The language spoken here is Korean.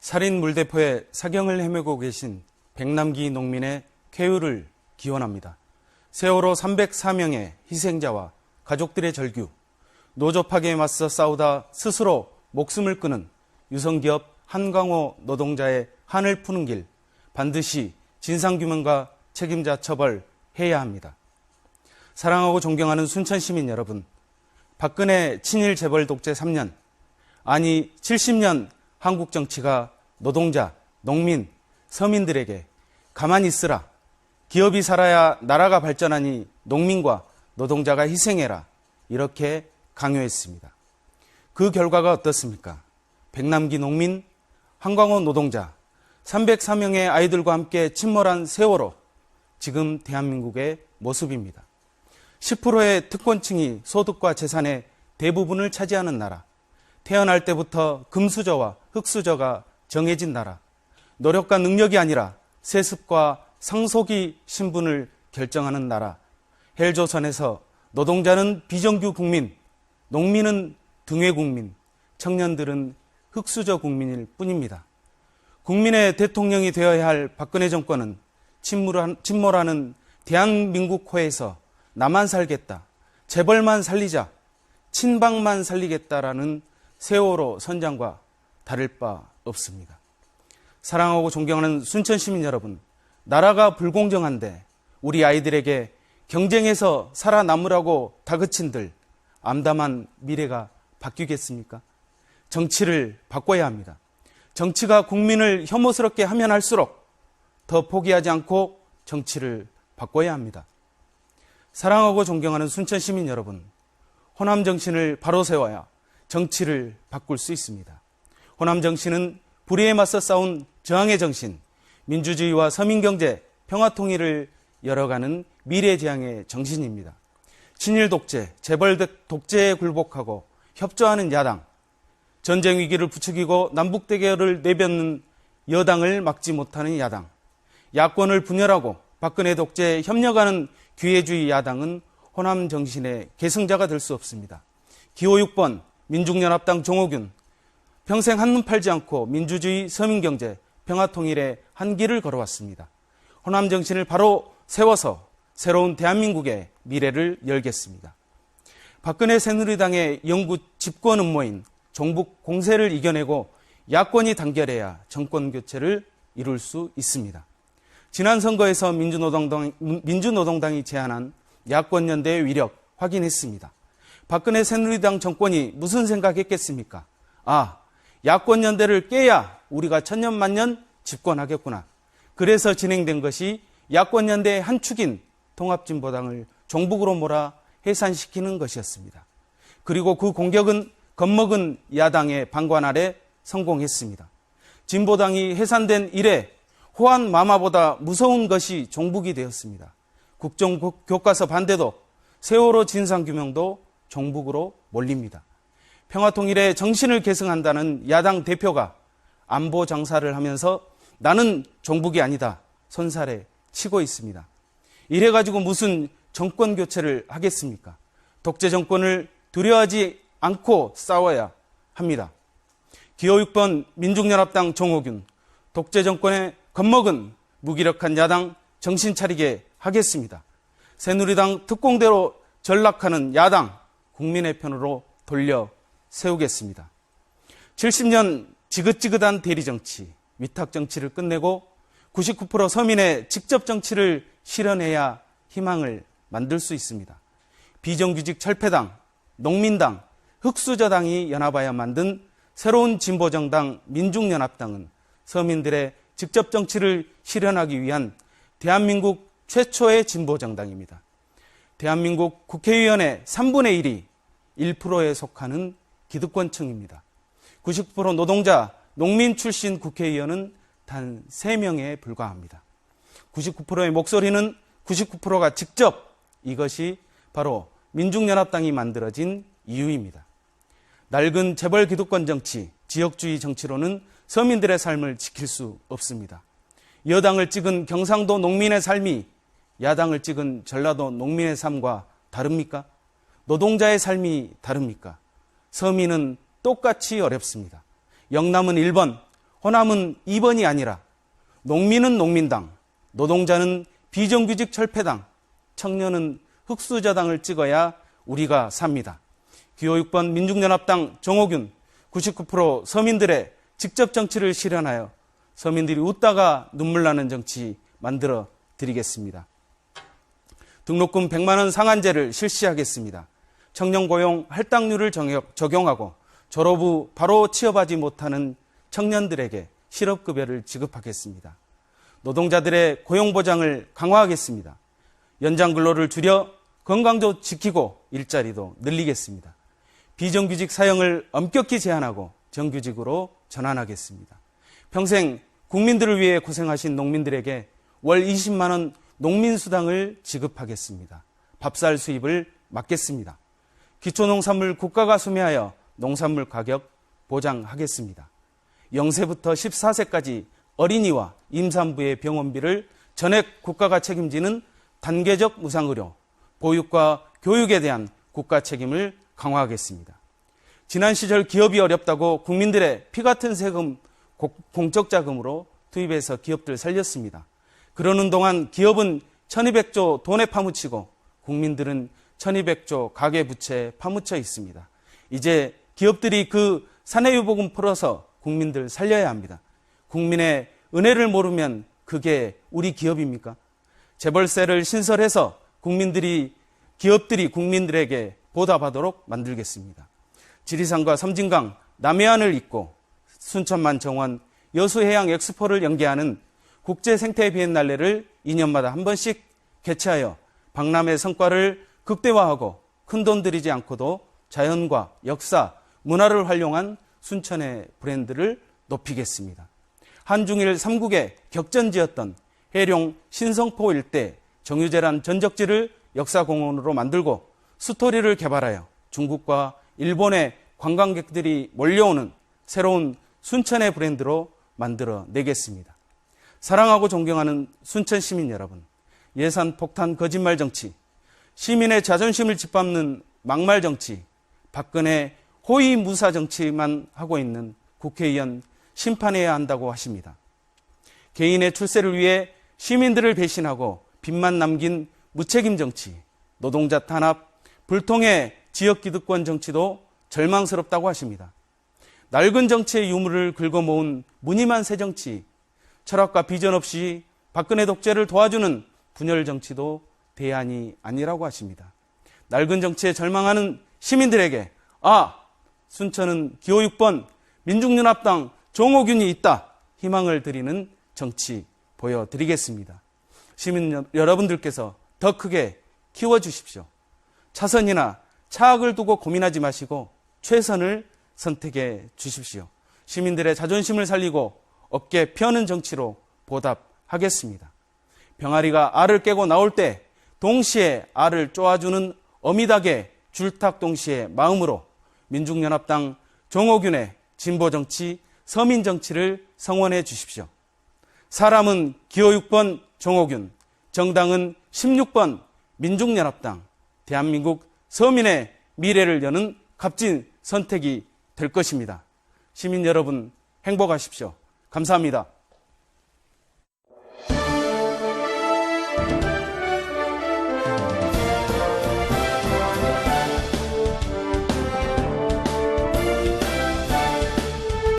살인 물대포에 사경을 헤매고 계신 백남기 농민의 쾌유를 기원합니다. 세월호 304명의 희생자와 가족들의 절규, 노조 파괴에 맞서 싸우다 스스로 목숨을 끊은 유성기업 한광호 노동자의 한을 푸는 길, 반드시 진상규명과 책임자 처벌해야 합니다. 사랑하고 존경하는 순천시민 여러분, 박근혜 친일 재벌 독재 3년, 아니 70년 한국 정치가 노동자, 농민, 서민들에게 가만히 있으라, 기업이 살아야 나라가 발전하니 농민과 노동자가 희생해라, 이렇게 강요했습니다. 그 결과가 어떻습니까? 백남기 농민, 한광호 노동자, 304명의 아이들과 함께 침몰한 세월호, 지금 대한민국의 모습입니다. 10%의 특권층이 소득과 재산의 대부분을 차지하는 나라, 태어날 때부터 금수저와 흙수저가 정해진 나라, 노력과 능력이 아니라 세습과 상속이 신분을 결정하는 나라, 헬조선에서 노동자는 비정규 국민, 농민은 등외 국민, 청년들은 흙수저 국민일 뿐입니다. 국민의 대통령이 되어야 할 박근혜 정권은 침몰하는 대한민국호에서 나만 살겠다, 재벌만 살리자, 친박만 살리겠다라는 세월호 선장과 다를 바 없습니다. 사랑하고 존경하는 순천시민 여러분, 나라가 불공정한데 우리 아이들에게 경쟁에서 살아남으라고 다그친들 암담한 미래가 바뀌겠습니까? 정치를 바꿔야 합니다. 정치가 국민을 혐오스럽게 하면 할수록 더 포기하지 않고 정치를 바꿔야 합니다. 사랑하고 존경하는 순천시민 여러분, 호남정신을 바로 세워야 정치를 바꿀 수 있습니다. 호남정신은 불의에 맞서 싸운 저항의 정신, 민주주의와 서민경제, 평화통일을 열어가는 미래지향의 정신입니다. 친일 독재, 재벌 독재에 굴복하고 협조하는 야당, 전쟁 위기를 부추기고 남북 대결을 내뱉는 여당을 막지 못하는 야당, 야권을 분열하고 박근혜 독재에 협력하는 기회주의 야당은 호남 정신의 계승자가 될 수 없습니다. 기호 6번 민중연합당 종호균, 평생 한눈 팔지 않고 민주주의, 서민경제, 평화통일의 한 길을 걸어왔습니다. 호남 정신을 바로 세워서 새로운 대한민국의 미래를 열겠습니다. 박근혜 새누리당의 영구 집권 음모인 종북 공세를 이겨내고 야권이 단결해야 정권 교체를 이룰 수 있습니다. 지난 선거에서 민주노동당이 제안한 야권연대의 위력 확인했습니다. 박근혜 새누리당 정권이 무슨 생각했겠습니까? 야권연대를 깨야 우리가 천년만년 집권하겠구나. 그래서 진행된 것이 야권연대의 한 축인 통합진보당을 종북으로 몰아 해산시키는 것이었습니다. 그리고 그 공격은 겁먹은 야당의 방관 아래 성공했습니다. 진보당이 해산된 이래 호환 마마보다 무서운 것이 종북이 되었습니다. 국정교과서 반대도 세월호 진상규명도 종북으로 몰립니다. 평화통일의 정신을 계승한다는 야당 대표가 안보 장사를 하면서 나는 종북이 아니다 손살에 치고 있습니다. 이래가지고 무슨 정권 교체를 하겠습니까? 독재 정권을 두려워하지 않고 싸워야 합니다. 기호 6번 민중연합당 종호균, 독재 정권에 겁먹은 무기력한 야당 정신 차리게 하겠습니다. 새누리당 특공대로 전락하는 야당 국민의 편으로 돌려 세우겠습니다. 70년 지긋지긋한 대리정치, 위탁정치를 끝내고 99% 서민의 직접 정치를 실현해야 희망을 만들 수 있습니다. 비정규직 철폐당, 농민당, 흑수저당이 연합하여 만든 새로운 진보정당 민중연합당은 서민들의 직접 정치를 실현하기 위한 대한민국 최초의 진보정당입니다. 대한민국 국회의원의 3분의 1이 1%에 속하는 기득권층입니다. 99% 노동자, 농민 출신 국회의원은 단 3명에 불과합니다. 99%의 목소리는 99%가 직접, 이것이 바로 민중연합당이 만들어진 이유입니다. 낡은 재벌 기득권 정치, 지역주의 정치로는 서민들의 삶을 지킬 수 없습니다. 여당을 찍은 경상도 농민의 삶이 야당을 찍은 전라도 농민의 삶과 다릅니까? 노동자의 삶이 다릅니까? 서민은 똑같이 어렵습니다. 영남은 1번, 호남은 2번이 아니라 농민은 농민당, 노동자는 비정규직 철폐당, 청년은 흑수저당을 찍어야 우리가 삽니다. 기호 6번 민중연합당 정호균, 99% 서민들의 직접 정치를 실현하여 서민들이 웃다가 눈물 나는 정치 만들어 드리겠습니다. 등록금 100만 원 상한제를 실시하겠습니다. 청년 고용 할당률을 적용하고 졸업 후 바로 취업하지 못하는 청년들에게 실업급여를 지급하겠습니다. 노동자들의 고용보장을 강화하겠습니다. 연장 근로를 줄여 건강도 지키고 일자리도 늘리겠습니다. 비정규직 사형을 엄격히 제한하고 정규직으로 전환하겠습니다. 평생 국민들을 위해 고생하신 농민들에게 월 20만 원 농민수당을 지급하겠습니다. 밥살 수입을 막겠습니다. 기초농산물 국가가 수매하여 농산물 가격 보장하겠습니다. 0세부터 14세까지 어린이와 임산부의 병원비를 전액 국가가 책임지는 단계적 무상의료, 보육과 교육에 대한 국가 책임을 강화하겠습니다. 지난 시절 기업이 어렵다고 국민들의 피 같은 세금 공적 자금으로 투입해서 기업들 살렸습니다. 그러는 동안 기업은 1200조 돈에 파묻히고 국민들은 1200조 가계부채에 파묻혀 있습니다. 이제 기업들이 그 사내유보금 풀어서 국민들 살려야 합니다. 국민의 은혜를 모르면 그게 우리 기업입니까? 재벌세를 신설해서 기업들이 국민들에게 보답하도록 만들겠습니다. 지리산과 섬진강, 남해안을 잇고 순천만 정원, 여수해양 엑스포를 연계하는 국제생태 비엔날레를 2년마다 한 번씩 개최하여 박람회 성과를 극대화하고 큰돈 들이지 않고도 자연과 역사, 문화를 활용한 순천의 브랜드를 높이겠습니다. 한중일 3국의 격전지였던 해룡 신성포 일대 정유재란 전적지를 역사공원으로 만들고 스토리를 개발하여 중국과 일본의 관광객들이 몰려오는 새로운 순천의 브랜드로 만들어 내겠습니다. 사랑하고 존경하는 순천 시민 여러분, 예산 폭탄 거짓말 정치, 시민의 자존심을 짓밟는 막말 정치, 박근혜 호의 무사 정치만 하고 있는 국회의원 심판해야 한다고 하십니다. 개인의 출세를 위해 시민들을 배신하고 빚만 남긴 무책임 정치, 노동자 탄압, 불통의 지역기득권 정치도 절망스럽다고 하십니다. 낡은 정치의 유물을 긁어모은 무늬만 새 정치, 철학과 비전 없이 박근혜 독재를 도와주는 분열 정치도 대안이 아니라고 하십니다. 낡은 정치에 절망하는 시민들에게 순천은 기호 6번 민중연합당 정호균이 있다 희망을 드리는 정치 보여드리겠습니다. 시민 여러분들께서 더 크게 키워주십시오. 차선이나 차악을 두고 고민하지 마시고 최선을 선택해 주십시오. 시민들의 자존심을 살리고 어깨 펴는 정치로 보답하겠습니다. 병아리가 알을 깨고 나올 때 동시에 알을 쪼아주는 어미닭의 줄탁동시의 마음으로 민중연합당 정호균의 진보정치, 서민정치를 성원해 주십시오. 사람은 기호 6번 정호균, 정당은 16번 민중연합당, 대한민국 서민의 미래를 여는 값진 선택이 될 것입니다. 시민 여러분 행복하십시오. 감사합니다.